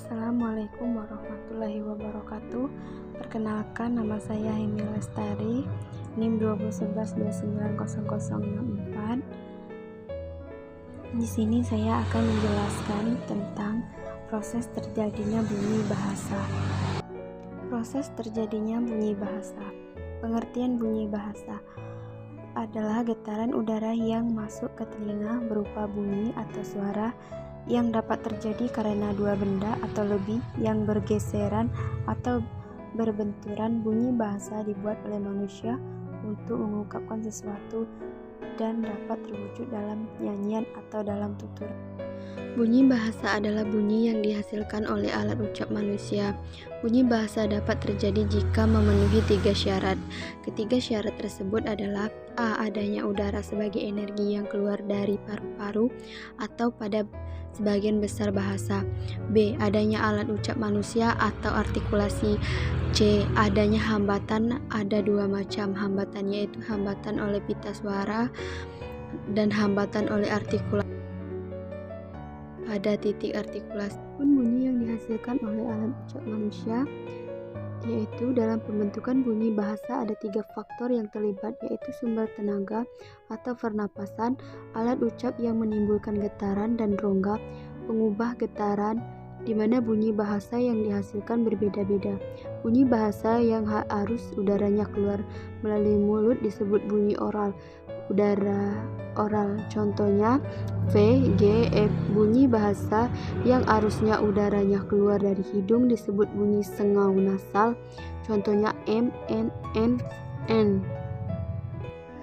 Assalamualaikum warahmatullahi wabarakatuh. Perkenalkan, nama saya Hemi Lestari, NIM 2011290064. Di sini saya akan menjelaskan tentang proses terjadinya bunyi bahasa. Proses terjadinya bunyi bahasa. Pengertian bunyi bahasa adalah getaran udara yang masuk ke telinga berupa bunyi atau suara yang dapat terjadi karena dua benda atau lebih yang bergeseran atau berbenturan. Bunyi bahasa dibuat oleh manusia untuk mengungkapkan sesuatu dan dapat terwujud dalam nyanyian atau dalam tutur. Bunyi bahasa adalah bunyi yang dihasilkan oleh alat ucap manusia. Bunyi bahasa dapat terjadi jika memenuhi 3 syarat. Ketiga syarat tersebut adalah: A. Adanya udara sebagai energi yang keluar dari paru-paru atau pada sebagian besar bahasa. B. Adanya alat ucap manusia atau artikulasi. C. Adanya hambatan. Ada dua macam hambatan, yaitu hambatan oleh pita suara dan hambatan oleh artikulasi pada titik artikulasi. Bunyi yang dihasilkan oleh alat ucap manusia, yaitu dalam pembentukan bunyi bahasa ada 3 faktor yang terlibat, yaitu sumber tenaga atau pernapasan, alat ucap yang menimbulkan getaran, dan rongga pengubah getaran, di mana bunyi bahasa yang dihasilkan berbeda-beda. Bunyi bahasa yang arus udaranya keluar melalui mulut disebut bunyi oral. Udara oral, contohnya V, G, F. Bunyi bahasa yang arusnya udaranya keluar dari hidung disebut bunyi sengau nasal, contohnya M, N, N.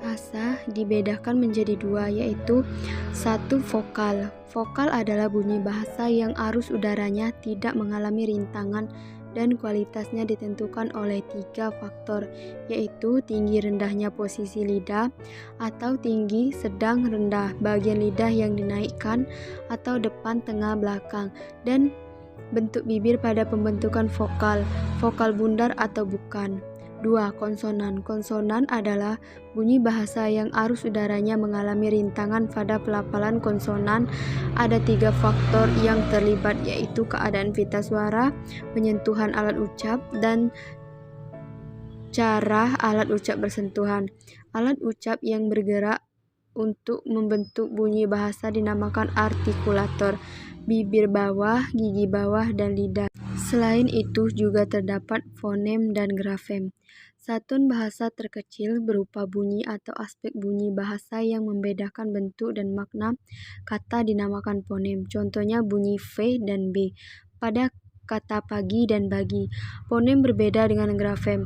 Bahasa dibedakan menjadi 2, yaitu 1. Vokal. Vokal adalah bunyi bahasa yang arus udaranya tidak mengalami rintangan dan kualitasnya ditentukan oleh 3 faktor, yaitu tinggi rendahnya posisi lidah atau tinggi, sedang, rendah bagian lidah yang dinaikkan atau depan, tengah, belakang, dan bentuk bibir pada pembentukan vokal, vokal bundar atau bukan. 2. Konsonan. Konsonan adalah bunyi bahasa yang arus udaranya mengalami rintangan pada pelafalan konsonan. Ada 3 faktor yang terlibat, yaitu keadaan pita suara, penyentuhan alat ucap, dan cara alat ucap bersentuhan. Alat ucap yang bergerak untuk membentuk bunyi bahasa dinamakan artikulator, bibir bawah, gigi bawah, dan lidah. Selain itu juga terdapat fonem dan grafem. Satuan bahasa terkecil berupa bunyi atau aspek bunyi bahasa yang membedakan bentuk dan makna kata dinamakan fonem. Contohnya bunyi V dan B pada kata pagi dan bagi. Fonem berbeda dengan grafem.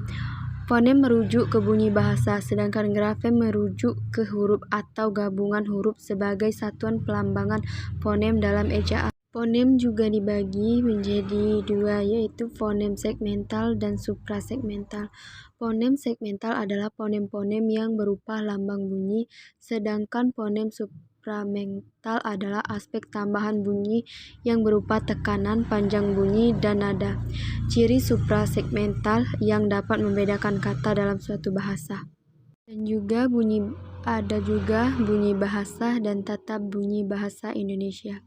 Fonem merujuk ke bunyi bahasa, sedangkan grafem merujuk ke huruf atau gabungan huruf sebagai satuan pelambangan fonem dalam ejaan. Fonem juga dibagi menjadi 2, yaitu fonem segmental dan suprasegmental. Fonem segmental adalah fonem-fonem yang berupa lambang bunyi, sedangkan fonem supramental adalah aspek tambahan bunyi yang berupa tekanan, panjang bunyi, dan nada. Ciri suprasegmental yang dapat membedakan kata dalam suatu bahasa. Dan juga ada juga bunyi bahasa dan tata bunyi bahasa Indonesia.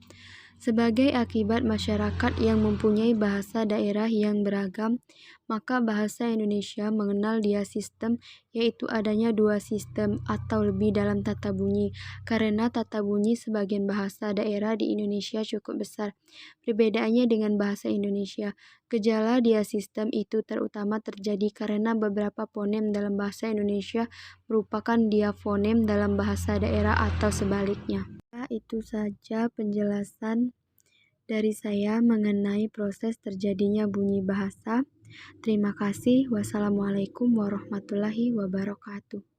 Sebagai akibat masyarakat yang mempunyai bahasa daerah yang beragam, maka bahasa Indonesia mengenal diasistem, yaitu adanya 2 sistem atau lebih dalam tata bunyi. Karena tata bunyi sebagian bahasa daerah di Indonesia cukup besar perbedaannya dengan bahasa Indonesia. Gejala diasistem itu terutama terjadi karena beberapa fonem dalam bahasa Indonesia merupakan diafonem dalam bahasa daerah atau sebaliknya. Itu saja penjelasan dari saya mengenai proses terjadinya bunyi bahasa. Terima kasih. Wassalamualaikum warahmatullahi wabarakatuh.